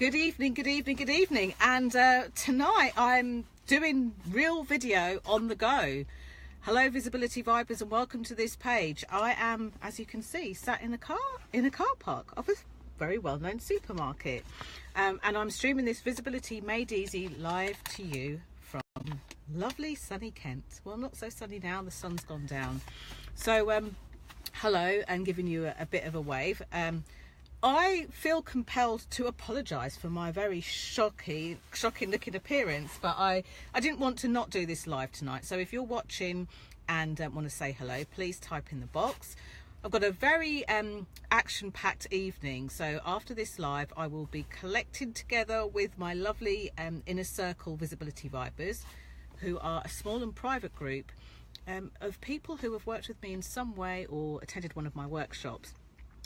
Good evening, good evening, good evening. And tonight I'm doing real video on the go. Hello Visibility Vibers and welcome to this page. I am, as you can see, sat in a car park of a very well-known supermarket. And I'm streaming this Visibility Made Easy live to you from lovely sunny Kent. Well, not so sunny now, the sun's gone down. So hello, and giving you a bit of a wave. I feel compelled to apologise for my very shocking looking appearance, but I didn't want to not do this live tonight. So if you're watching and want to say hello, please type in the box. I've got a very action-packed evening, so after this live I will be collecting together with my lovely inner circle Visibility Vibers, who are a small and private group of people who have worked with me in some way or attended one of my workshops.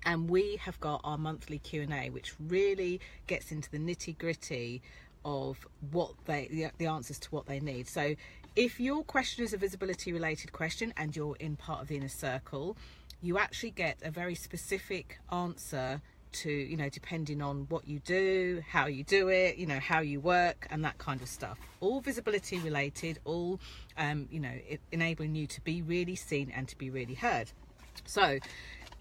And we have got our monthly Q&A, which really gets into the nitty-gritty of what the answers to what they need. So if your question is a visibility related question and you're in part of the inner circle, you actually get a very specific answer to, you know, depending on what you do, how you do it, you know, how you work and that kind of stuff. All visibility related, all you know, enabling you to be really seen and to be really heard. So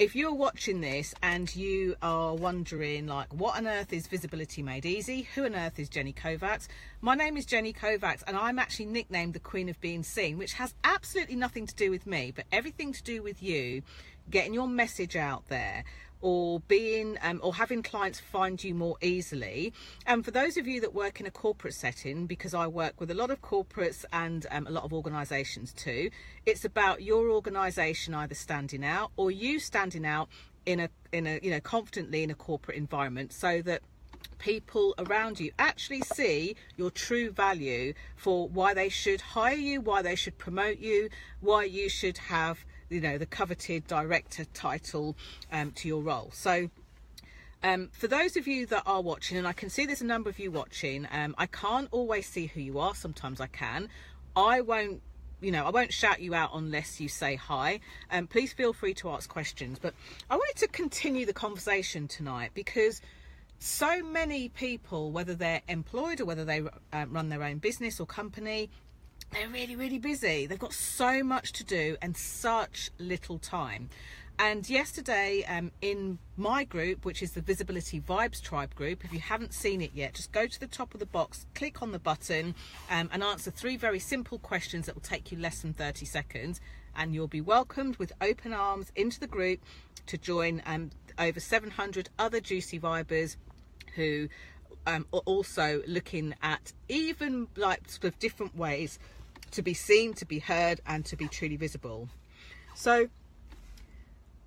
if you're watching this and you are wondering, like, what on earth is Visibility Made Easy? Who on earth is Jenny Kovacs? My name is Jenny Kovacs and I'm actually nicknamed the Queen of Being Seen, which has absolutely nothing to do with me, but everything to do with you getting your message out there, or being or having clients find you more easily. And for those of you that work in a corporate setting, because I work with a lot of corporates and a lot of organizations too, it's about your organization either standing out or you standing out in a you know, confidently in a corporate environment, so that people around you actually see your true value for why they should hire you, why they should promote you, why you should have, you know, the coveted director title to your role. So for those of you that are watching, and I can see there's a number of you watching, I can't always see who you are, sometimes I can. I won't, you know, I won't shout you out unless you say hi. Please feel free to ask questions, but I wanted to continue the conversation tonight because so many people, whether they're employed or whether they run their own business or company, they're really, really busy. They've got so much to do and such little time. And yesterday in my group, which is the Visibility Vibes Tribe group, if you haven't seen it yet, just go to the top of the box, click on the button and answer 3 very simple questions that will take you less than 30 seconds. And you'll be welcomed with open arms into the group to join over 700 other juicy vibers who are also looking at even like sort of different ways to be seen, to be heard and to be truly visible. So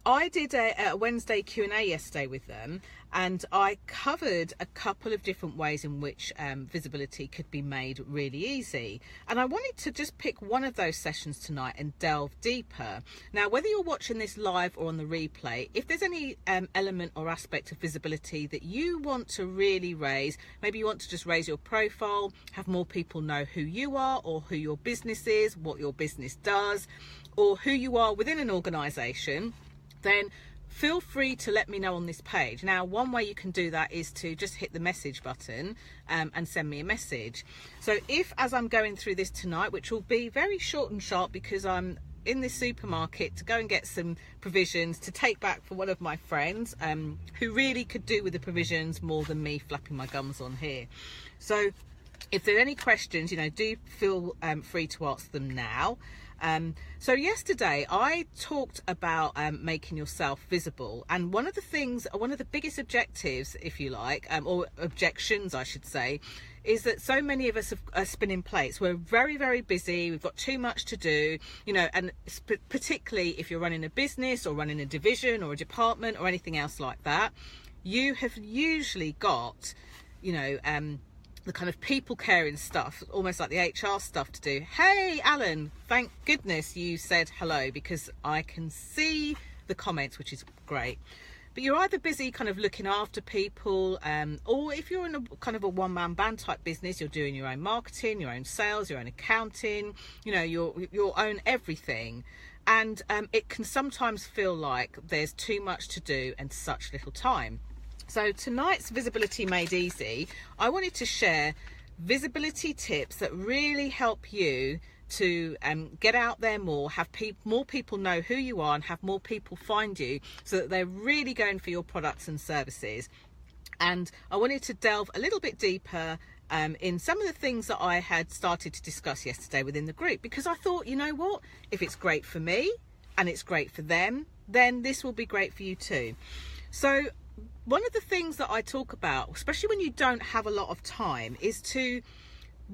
I did a Wednesday Q&A yesterday with them, and I covered a couple of different ways in which visibility could be made really easy. And I wanted to just pick one of those sessions tonight and delve deeper. Now, whether you're watching this live or on the replay, if there's any element or aspect of visibility that you want to really raise, maybe you want to just raise your profile, have more people know who you are or who your business is, what your business does, or who you are within an organization, then feel free to let me know on this page. Now, one way you can do that is to just hit the message button and send me a message. So if, as I'm going through this tonight, which will be very short and sharp because I'm in this supermarket to go and get some provisions to take back for one of my friends who really could do with the provisions more than me flapping my gums on here. So if there are any questions, you know, do feel free to ask them now. So yesterday I talked about making yourself visible, and one of the biggest objectives, if you like, or objections I should say, is that so many of us are spinning plates. We're very, very busy, we've got too much to do, you know, and particularly if you're running a business or running a division or a department or anything else like that, you have usually got, you know, the kind of people caring stuff, almost like the HR stuff to do. Hey Alan, thank goodness you said hello, because I can see the comments, which is great. But you're either busy kind of looking after people, or if you're in a kind of a one-man band type business, you're doing your own marketing, your own sales, your own accounting, you know, your own everything. And it can sometimes feel like there's too much to do and such little time. So tonight's Visibility Made Easy, I wanted to share visibility tips that really help you to get out there more, have more people know who you are, and have more people find you, so that they're really going for your products and services. And I wanted to delve a little bit deeper in some of the things that I had started to discuss yesterday within the group, because I thought, you know what, if it's great for me and it's great for them, then this will be great for you too. So one of the things that I talk about, especially when you don't have a lot of time, is to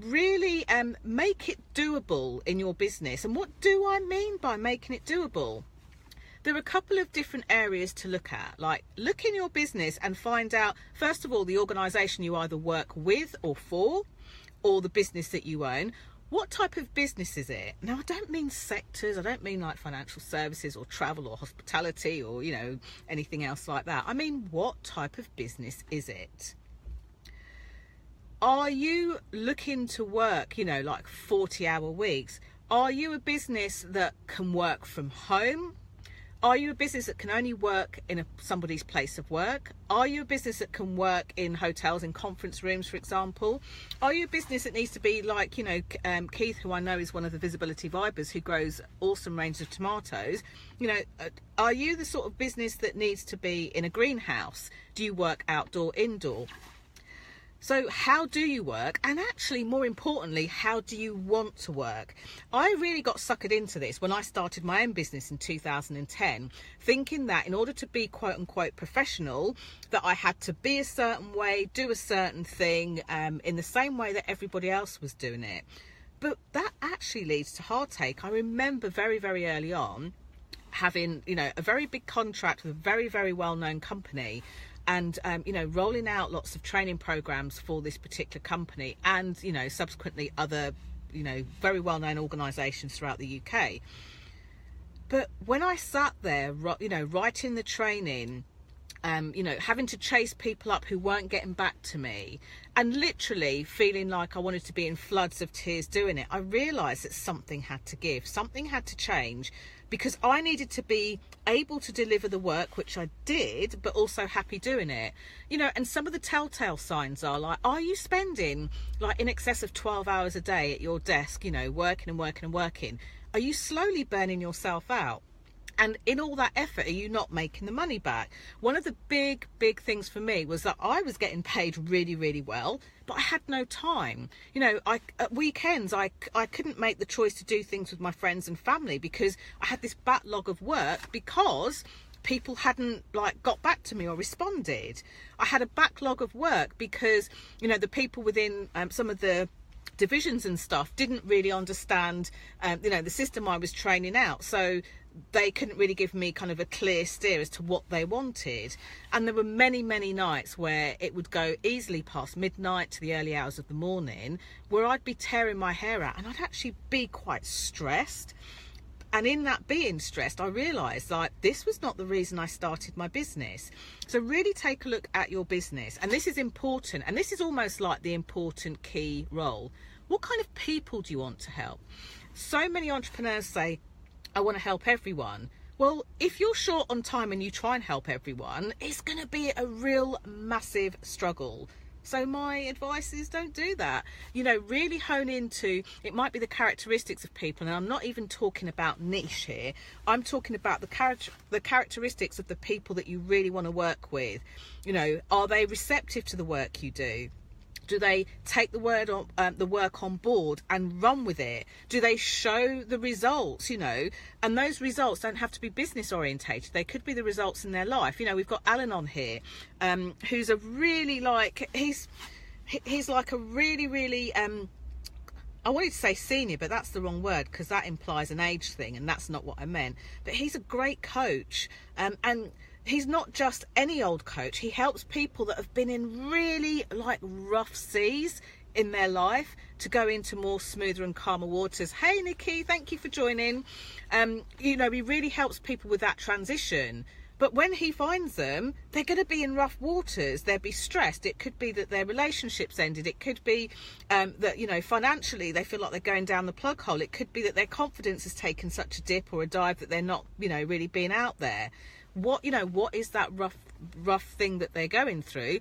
really make it doable in your business. And what do I mean by making it doable? There are a couple of different areas to look at. Like, look in your business and find out, first of all, the organisation you either work with or for, or the business that you own. What type of business is it? Now, I don't mean sectors. I don't mean like financial services or travel or hospitality or, you know, anything else like that. I mean, what type of business is it? Are you looking to work, you know, like 40-hour weeks? Are you a business that can work from home? Are you a business that can only work in somebody's place of work? Are you a business that can work in hotels and conference rooms, for example? Are you a business that needs to be like, you know, Keith, who I know is one of the Visibility Vibers, who grows awesome range of tomatoes? You know, are you the sort of business that needs to be in a greenhouse? Do you work outdoor, indoor? So how do you work? And actually, more importantly, how do you want to work? I really got suckered into this when I started my own business in 2010, thinking that in order to be quote unquote professional, that I had to be a certain way, do a certain thing in the same way that everybody else was doing it. But that actually leads to heartache. I remember very, very early on having, you know, a very big contract with a very, very well-known company, and you know, rolling out lots of training programs for this particular company, and you know, subsequently other, you know, very well-known organizations throughout the UK. But when I sat there, you know, writing the training, you know, having to chase people up who weren't getting back to me, and literally feeling like I wanted to be in floods of tears doing it, I realized that something had to give, something had to change, because I needed to be able to deliver the work, which I did, but also happy doing it. You know, and some of the telltale signs are like, are you spending like in excess of 12 hours a day at your desk, you know, working and working and working? Are you slowly burning yourself out? And in all that effort, are you not making the money back? One of the big things for me was that I was getting paid really, really well, but I had no time. You know, at weekends, I couldn't make the choice to do things with my friends and family because I had this backlog of work, because people hadn't like got back to me or responded. I had a backlog of work because, you know, the people within some of the divisions and stuff didn't really understand, you know, the system I was training out. So they couldn't really give me kind of a clear steer as to what they wanted. And there were many nights where it would go easily past midnight to the early hours of the morning, where I'd be tearing my hair out and I'd actually be quite stressed. And in that being stressed, I realised like this was not the reason I started my business. So really take a look at your business. And this is important. And this is almost like the important key role. What kind of people do you want to help? So many entrepreneurs say, I want to help everyone. Well, if you're short on time and you try and help everyone, it's going to be a real massive struggle. So my advice is don't do that. You know, really hone into, it might be the characteristics of people, and I'm not even talking about niche here. I'm talking about the characteristics of the people that you really want to work with. You know, are they receptive to the work you do? Do they take the work on board and run with it? Do they show the results, you know? And those results don't have to be business orientated. They could be the results in their life. You know, we've got Alan on here, who's a really like, he's like a really, I wanted to say senior, but that's the wrong word because that implies an age thing, and that's not what I meant. But he's a great coach, and he's not just any old coach. He helps people that have been in really like rough seas in their life to go into more smoother and calmer waters. Hey Nikki, thank you for joining. You know, he really helps people with that transition. But when he finds them, they're going to be in rough waters. They'll be stressed. It could be that their relationships ended. It could be that, you know, financially they feel like they're going down the plug hole. It could be that their confidence has taken such a dip or a dive that they're not, you know, really being out there. what is that rough thing that they're going through,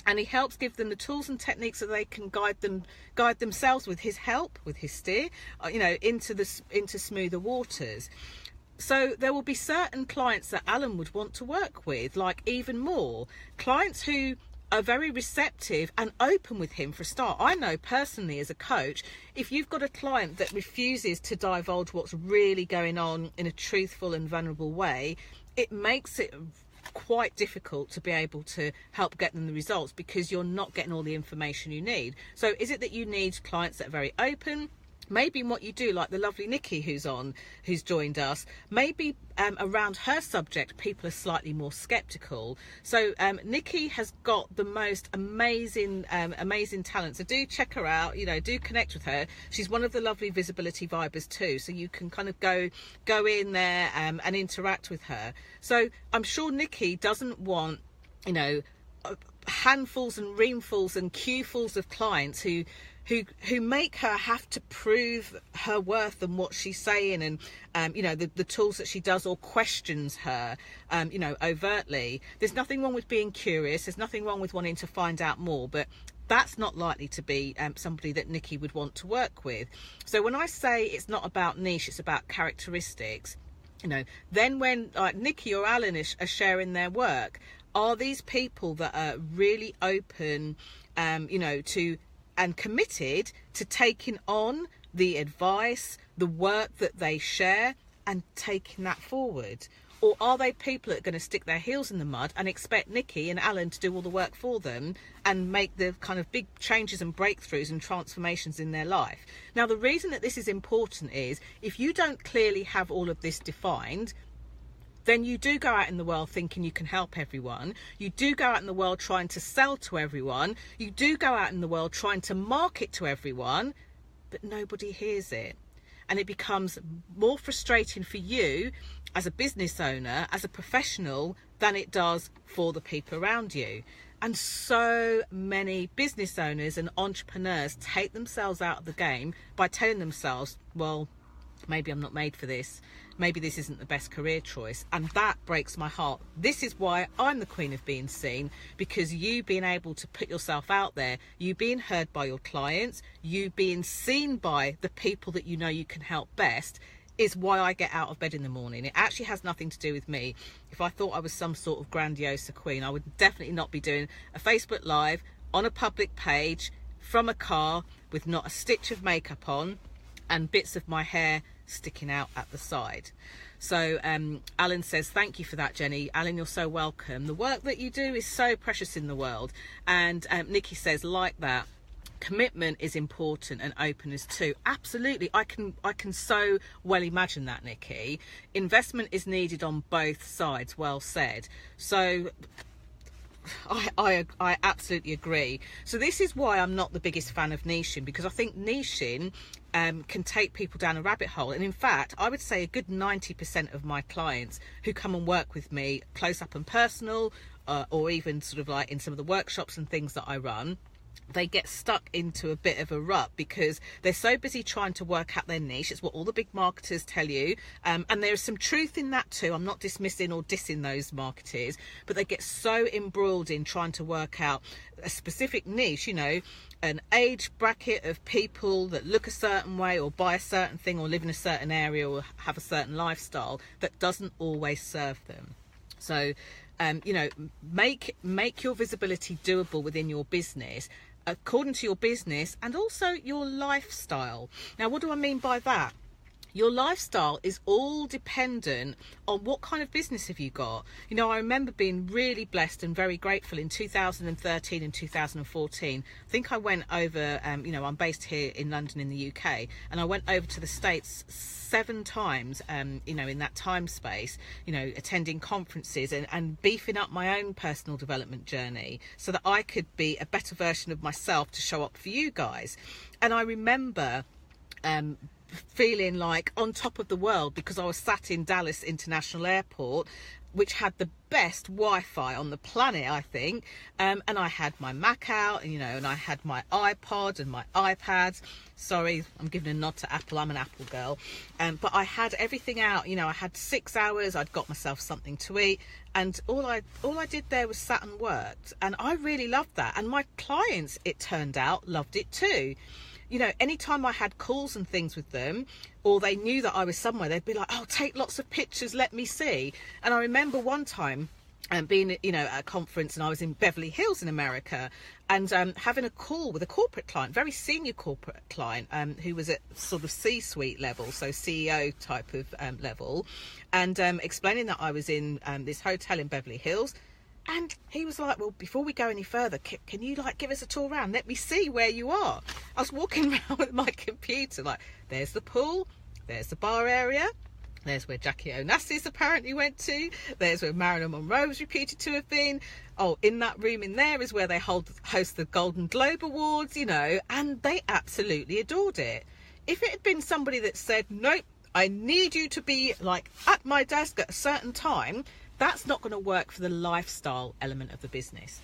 and he helps give them the tools and techniques so they can guide themselves with his help, with his steer, into smoother waters. So there will be certain clients that Alan would want to work with, like even more clients who are very receptive and open with him for a start. I know personally as a coach, if you've got a client that refuses to divulge what's really going on in a truthful and vulnerable way, it makes it quite difficult to be able to help get them the results, because you're not getting all the information you need. So is it that you need clients that are very open? Maybe in what you do, like the lovely Nikki who's joined us, maybe around her subject people are slightly more skeptical. So Nikki has got the most amazing talent, so do check her out, do connect with her. She's one of the lovely visibility vibers too, so you can kind of go in there and interact with her. So I'm sure Nikki doesn't want handfuls and reamfuls and queuefuls of clients who make her have to prove her worth and what she's saying, and the tools that she does, or questions her overtly. There's nothing wrong with being curious, there's nothing wrong with wanting to find out more, but that's not likely to be somebody that Nikki would want to work with. So when I say it's not about niche, it's about characteristics, then when Nikki or Alan are sharing their work, are these people that are really open to and committed to taking on the advice, the work that they share, and taking that forward? Or are they people that are going to stick their heels in the mud and expect Nikki and Alan to do all the work for them and make the kind of big changes and breakthroughs and transformations in their life? Now, the reason that this is important is, if you don't clearly have all of this defined, then you do go out in the world thinking you can help everyone. You do go out in the world trying to sell to everyone. You do go out in the world trying to market to everyone, but nobody hears it. And it becomes more frustrating for you as a business owner, as a professional, than it does for the people around you. And so many business owners and entrepreneurs take themselves out of the game by telling themselves, well, maybe I'm not made for this. Maybe this isn't the best career choice. And that breaks my heart. This is why I'm the queen of being seen, because you being able to put yourself out there, you being heard by your clients, you being seen by the people that you know you can help best, is why I get out of bed in the morning. It actually has nothing to do with me. If I thought I was some sort of grandiose queen, I would definitely not be doing a Facebook Live on a public page from a car with not a stitch of makeup on and bits of my hair sticking out at the side. So Alan says, thank you for that, Jenny. Alan, you're so welcome. The work that you do is so precious in the world. And Nikki says, like that, commitment is important, and openness too. Absolutely. I can so well imagine that, Nikki. Investment is needed on both sides. Well said. So I absolutely agree. So this is why I'm not the biggest fan of niching, because I think niching can take people down a rabbit hole. And in fact, I would say a good 90% of my clients who come and work with me close up and personal, or even sort of like in some of the workshops and things that I run, they get stuck into a bit of a rut because they're so busy trying to work out their niche. It's what all the big marketers tell you, and there's some truth in that too. I'm not dismissing or dissing those marketers, but they get so embroiled in trying to work out a specific niche, an age bracket of people that look a certain way or buy a certain thing or live in a certain area or have a certain lifestyle that doesn't always serve them. So make your visibility doable within your business, according to your business and also your lifestyle. Now, what do I mean by that? Your lifestyle is all dependent on what kind of business have you got. I remember being really blessed and very grateful in 2013 and 2014. I think I went over, I'm based here in London in the UK, and I went over to the States 7 times, in that time space, attending conferences and beefing up my own personal development journey so that I could be a better version of myself to show up for you guys. And I remember feeling like on top of the world because I was sat in Dallas International Airport which had the best Wi-Fi on the planet, I think. And I had my Mac out, and, you know, and I had my iPod and my iPads. Sorry, I'm giving a nod to Apple. I'm an Apple girl. But I had everything out. You know, I had 6 hours. I'd got myself something to eat, and all I did there was sat and worked. And I really loved that. And my clients, it turned out, loved it too. You know, anytime I had calls and things with them, or they knew that I was somewhere, they'd be like, oh, take lots of pictures, let me see. And I remember one time being, you know, at a conference, and I was in Beverly Hills in America, and having a call with a corporate client, very senior corporate client, who was at sort of C-suite level, so CEO type of level, and explaining that I was in this hotel in Beverly Hills. And he was like, well, before we go any further, can you like give us a tour around? Let me see where you are. I was walking around with my computer, like, there's the pool, there's the bar area, there's where Jackie Onassis apparently went to, there's where Marilyn Monroe was reputed to have been. Oh, in that room in there is where they host the Golden Globe Awards, you know, and they absolutely adored it. If it had been somebody that said, nope, I need you to be like at my desk at a certain time, that's not going to work for the lifestyle element of the business.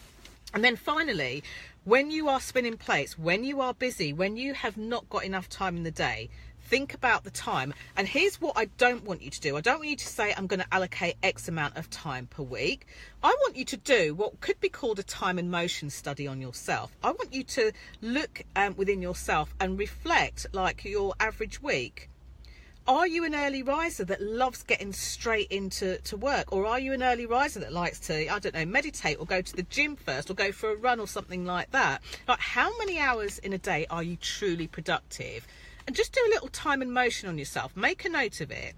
And then finally, when you are spinning plates, when you are busy, when you have not got enough time in the day, think about the time. And here's what I don't want you to do. I don't want you to say, I'm going to allocate X amount of time per week. I want you to do what could be called a time and motion study on yourself. I want you to look within yourself and reflect like your average week. Are you an early riser that loves getting straight into work? Or are you an early riser that likes to, I don't know, meditate or go to the gym first or go for a run or something like that? Like, how many hours in a day are you truly productive? And just do a little time and motion on yourself. Make a note of it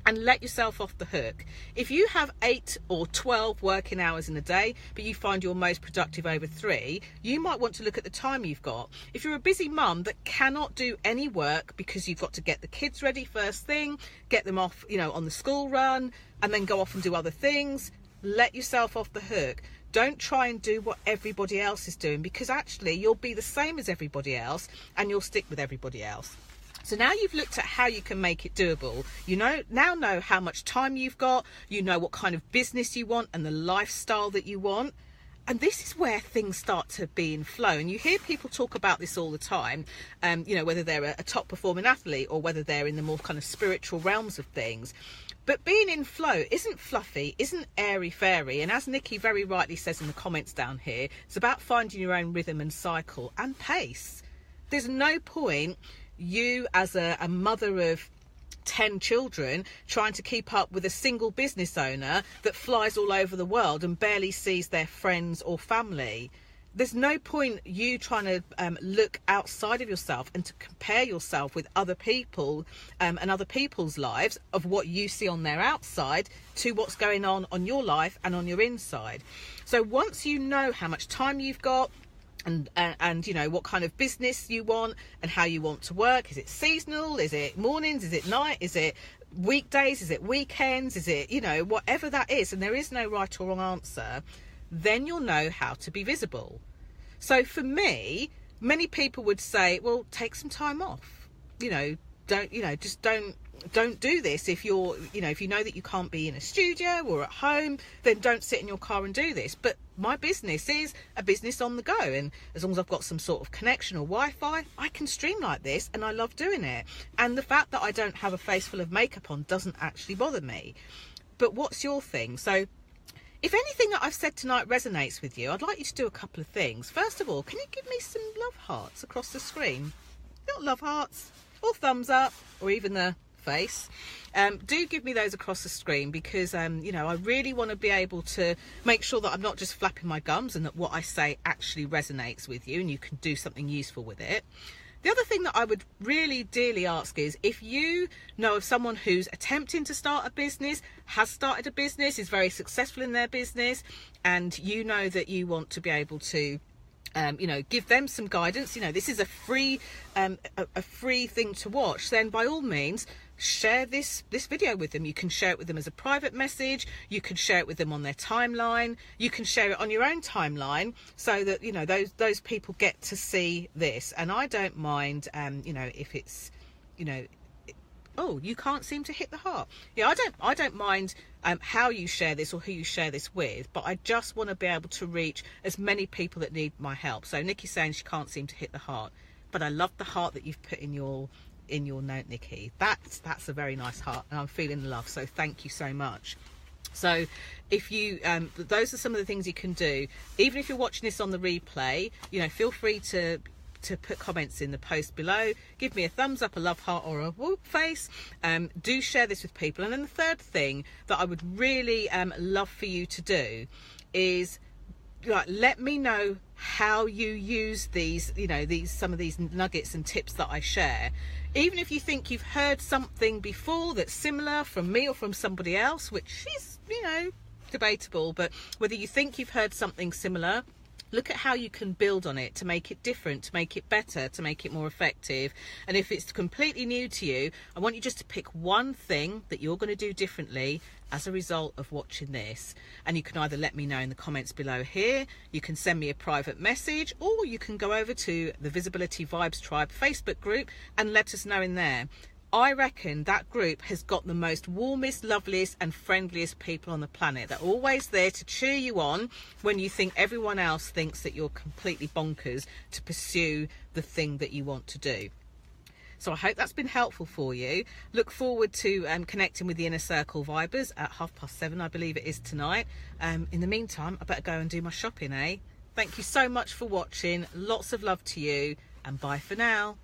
and let yourself off the hook. If you have 8 or 12 working hours in a day, but you find you're most productive over 3, you might want to look at the time you've got. If you're a busy mum that cannot do any work because you've got to get the kids ready first thing, get them off, you know, on the school run, and then go off and do other things, let yourself off the hook. Don't try and do what everybody else is doing, because actually you'll be the same as everybody else and you'll stick with everybody else. So now you've looked at how you can make it doable. You now know how much time you've got, you know what kind of business you want and the lifestyle that you want. And this is where things start to be in flow. And you hear people talk about this all the time, you know, whether they're a top performing athlete or whether they're in the more kind of spiritual realms of things. But being in flow isn't fluffy, isn't airy-fairy. And as Nikki very rightly says in the comments down here, it's about finding your own rhythm and cycle and pace. There's no point you as a mother of 10 children trying to keep up with a single business owner that flies all over the world and barely sees their friends or family. There's no point you trying to look outside of yourself and to compare yourself with other people and other people's lives of what you see on their outside to what's going on your life and on your inside. So once you know how much time you've got, and you know what kind of business you want and how you want to work, is it seasonal, is it mornings, is it night, is it weekdays, is it weekends, is it, you know, whatever that is, and there is no right or wrong answer, then you'll know how to be visible. So for me, many people would say, well, take some time off, you know, just don't do this. If you're, you know, if you know that you can't be in a studio or at home, then don't sit in your car and do this. But my business is a business on the go, and as long as I've got some sort of connection or Wi-Fi, I can stream like this, and I love doing it. And the fact that I don't have a face full of makeup on doesn't actually bother me. But what's your thing? So if anything that I've said tonight resonates with you, I'd like you to do a couple of things. First of all, can you give me some love hearts across the screen? Not love hearts, or thumbs up, or even the face. Do give me those across the screen, because you know, I really want to be able to make sure that I'm not just flapping my gums and that what I say actually resonates with you and you can do something useful with it. The other thing that I would really dearly ask is, if you know of someone who's attempting to start a business, has started a business, is very successful in their business, and you know that you want to be able to you know, give them some guidance, you know, this is a free thing to watch, then by all means share this video with them. You can share it with them as a private message, you can share it with them on their timeline, you can share it on your own timeline, so that, you know, those people get to see this. And I don't mind, you know, if it's, you know, oh, you can't seem to hit the heart. Yeah, I don't mind how you share this or who you share this with, but I just want to be able to reach as many people that need my help. So Nikki's saying she can't seem to hit the heart, but I love the heart that you've put in your note, Nikki. That's a very nice heart, and I'm feeling the love, so thank you so much. So if you those are some of the things you can do. Even if you're watching this on the replay, you know, feel free to put comments in the post below. Give me a thumbs up, a love heart, or a whoop face. Do share this with people. And then the third thing that I would really love for you to do is, like, let me know how you use these, you know, some of these nuggets and tips that I share. Even if you think you've heard something before that's similar from me or from somebody else, which is, you know, debatable, but whether you think you've heard something similar, look at how you can build on it to make it different, to make it better, to make it more effective. And if it's completely new to you, I want you just to pick one thing that you're going to do differently as a result of watching this. And you can either let me know in the comments below here, you can send me a private message, or you can go over to the Visibility Vibes Tribe Facebook group and let us know in there. I reckon that group has got the most warmest, loveliest and friendliest people on the planet. They're always there to cheer you on when you think everyone else thinks that you're completely bonkers to pursue the thing that you want to do. So I hope that's been helpful for you. Look forward to connecting with the Inner Circle Vibers at 7:30, I believe it is tonight. In the meantime, I better go and do my shopping, eh? Thank you so much for watching. Lots of love to you, and bye for now.